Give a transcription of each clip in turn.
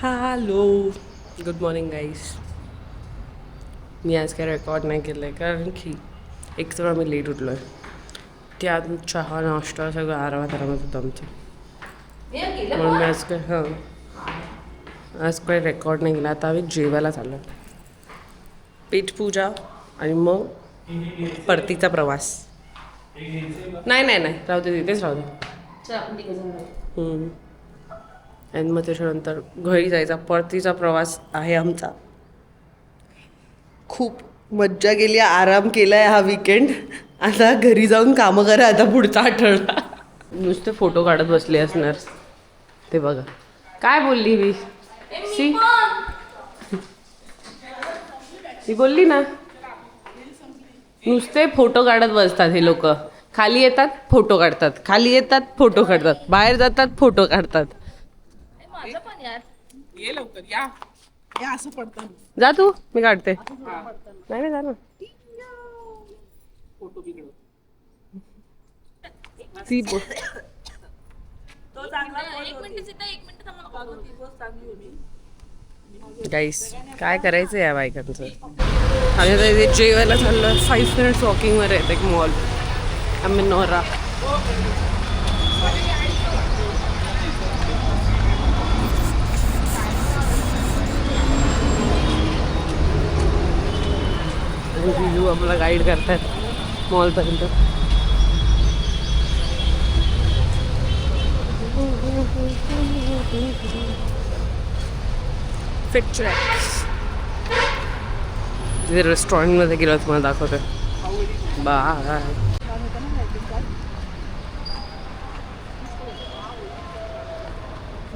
Hello, good morning गाईस. मी आज काय record नाही केलं आहे कारण की एक तर आम्ही लेट उठलो आहे. त्यात चहा नाश्ता सगळं आरामात होतं आमचं. म्हणून मी आज काय रेकॉर्ड नाही केला. आता आम्ही जेवायला चाललो आहे. पेटपूजा आणि मग परतीचा प्रवास. नाही नाही नाही, राहू दे, तिथेच राहू दे. आणि मग त्याच्यानंतर घरी जायचा परतीचा प्रवास आहे आमचा. खूप मज्जा केली, आराम केला आहे हा वीकेंड. आता घरी जाऊन कामं करा आता पुढचा आठवडा. नुसते फोटो काढत बसले असणार ते बघा. काय बोलली मी? सी ती बोलली ना, नुसते फोटो काढत बसतात हे लोक. खाली येतात फोटो काढतात, खाली येतात फोटो काढतात, बाहेर जातात फोटो काढतात. ये लवकर या या असं पडतं. जा तू, मी काढते. नाही नाही, जा ना. फोटो बिघडव. सी तो चांगला गाईस, काय करायचं या बायकांचं. आम्ही आता इथे जेवायला चाललं. 5 मिनिट्स वॉकिंगवर आहे एक मॉल. आम्ही नोरा. जिजू आम्हाला गाईड करतात मॉलपर्यंत. Fit tracks. तिथे रेस्टॉरंटमध्ये गेलो तुम्हाला दाखवते. बाय.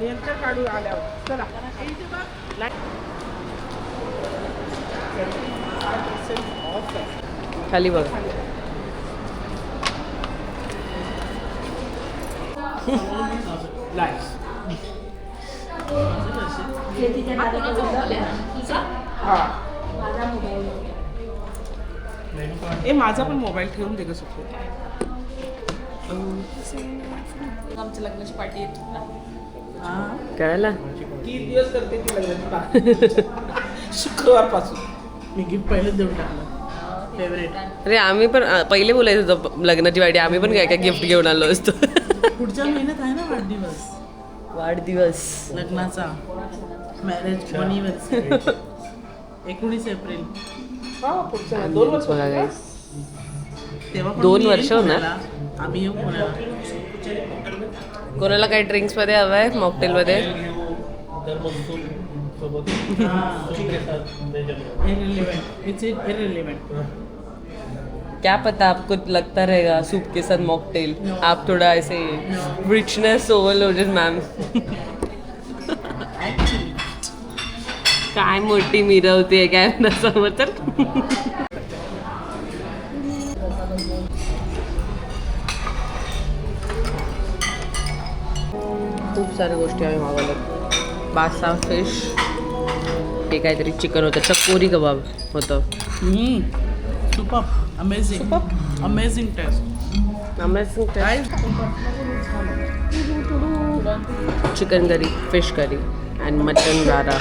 नियंत्रण काढू आल्यावर चला. खाली बघा. ए माझा पण मोबाईल ठेवून दे कसं. आमच्या लग्नाची पार्टी येत कळायला. 3 दिवस करते ती लग्नाची पार्टी. शुक्रवार पासून मी गिफ्ट पहिलेच देऊन टाकलं. फेवरेट. अरे आम्ही पण पहिले बोलायचं होतं लग्नाची पार्टी. आम्ही पण काय काय गिफ्ट घेऊन आलो असतो. पुढच्या महिन्यात आहे ना वाढदिवस. वाढदिवस लग्नाचा. Marriage anniversary 19 April. पुढच्या 2 वर्ष बघा guys. तेव्हा पण 2 मी वर्ष येईन होणार. पुण्याला. आम्ही येऊ पुण्याला. कोणाला काही ड्रिंक्स मध्ये हवं आहे मॉकटेलमध्ये? क्या पता आपको लगता रहेगा सूप के साथ मॉकटेल. आप थोड़ा ऐसे रिचनेस ओवरलोडेड मैम. काय मोठी मिरवते काय समोर तर. खूप साऱ्या गोष्टी आम्ही मागवल्यात. बासा फिश, हे काहीतरी चिकन होतं, चकोरी कबाब होतं. Super amazing. Amazing taste. Amazing taste. Chicken curry, fish curry and mutton rara.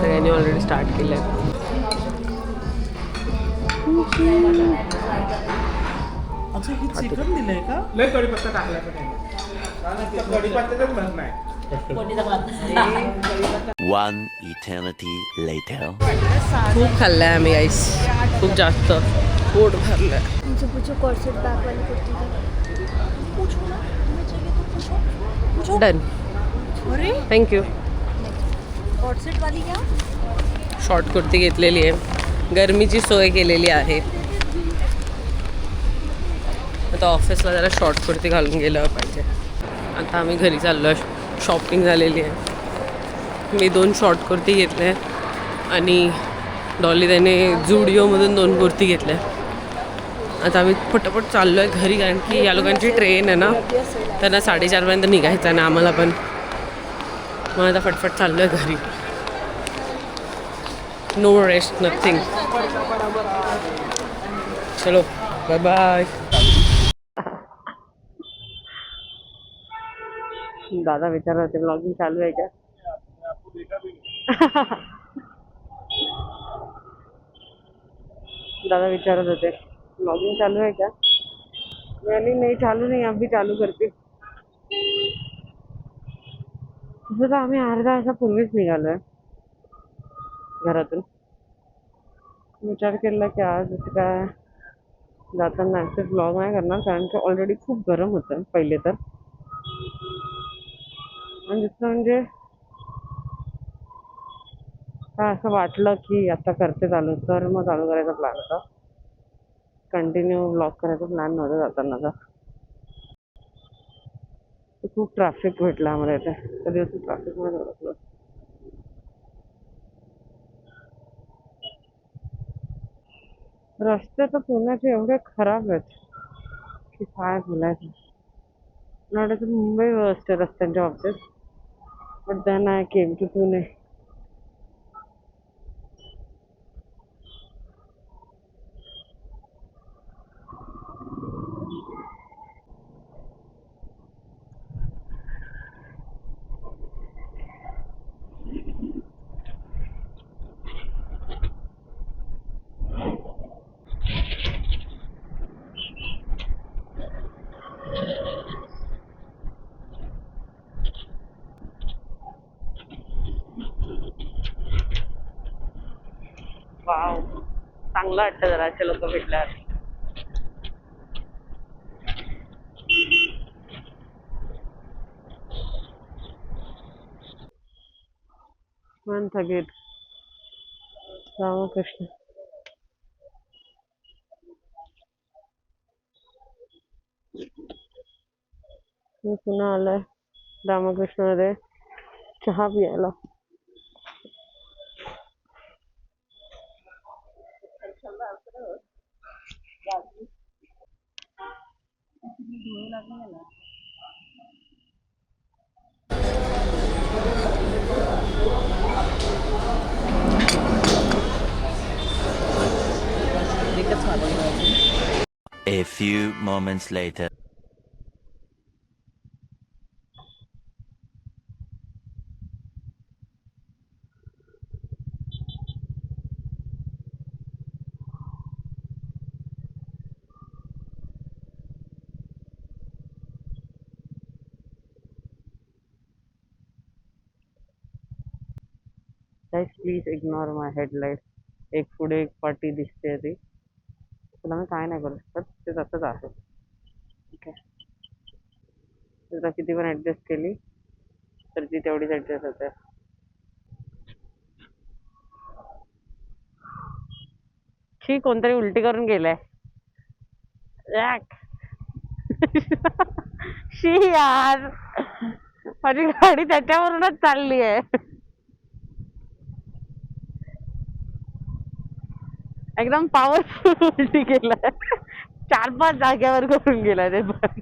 सगळ्यांनी ऑलरेडी स्टार्ट केलं आहे. अच्छा हे चिकन दिलंय का? लय कढीपत्ता टाकलाय पण कढीपत्त्याचाच भात नाही. One eternity later. खूप खाल्लं आहे आम्ही आईस. खूप जास्त पोट भरलं आहे. मुझे पूछो कॉर्सेट बैक वाली कुर्ती का. पूछो ना, तुम्हें चाहिए तो पूछो. डन. अरे थँक्यू. कॉर्सेट वाली क्या? शॉर्ट कुर्ती घेतलेली आहे. गरमीची सोय केलेली आहे. आता ऑफिसला जरा शॉर्ट कुर्ती घालून गेलं पाहिजे. आता आम्ही घरी चाललो आहे. शॉपिंग झालेली आहे. मी 2 शॉर्ट कुर्ती घेतल्या आणि डॉली त्याने झुडिओमधून 2 कुर्ती घेतल्या. आता आम्ही पटापट चाललो आहे घरी कारण की या लोकांची ट्रेन आहे ना, त्यांना 4:30पर्यंत निघायचं आहे ना आम्हाला पण. मग आता फटफट चाललो आहे घरी. No rest nothing. चलो बाय बाय. दादा विचारत होते ब्लॉगिंग चालू आहे का. दादा विचारत होते ब्लॉगिंग चालू आहे का. मी नाही चालू नाही, अभी चालू करते. तसं तर आम्ही अर्धा तासापूर्वीच निघालोय घरातून. विचार केला की आज काय जाताना ऍक्सेस ब्लॉग नाही करणार, कारण की ऑलरेडी खूप गरम होतं पहिले तर. आणि दुसरं म्हणजे काय असं वाटलं की आता करते चालू, तर मग चालू करायचा प्लॅन होता. कंटिन्यू ब्लॉग करायचा प्लॅन नव्हता जातानाचा. खूप ट्रॅफिक भेटलं आम्हाला इथे, त्या दिवशी ट्रॅफिकमध्ये अडकलो. रस्ते तर पुण्याचे एवढे खराब आहेत की काय बोलायचं. मला वाटतं मुंबई व्यवस्थित आहे रस्त्यांच्या बाबतीत, पण then I came to Pune. Wow, चांगलं वाटतं जरा असे लोक भेटल्यावर. Month gate Ramakrishna. मी पुन्हा आलोय रामकृष्णमध्ये चहा पियाला. A few moments later. Guys please ignore my headlight. एक पुढे एक पाटी दिसते ती, तुला मी काय नाही करू शकत, ते तसंच आहे. ठीक आहे, तुला किती पण ऍडजस्ट केली तर ती तेवढीच ऍडजस्ट होते. शी, कोणतरी उलटी करून गेलाय. शी यार, माझी गाडी त्याच्यावरूनच चालली आहे. एकदम पॉवरफुल उलटी केलाय, 4-5 जाग्यावर करून गेलाय ते पण.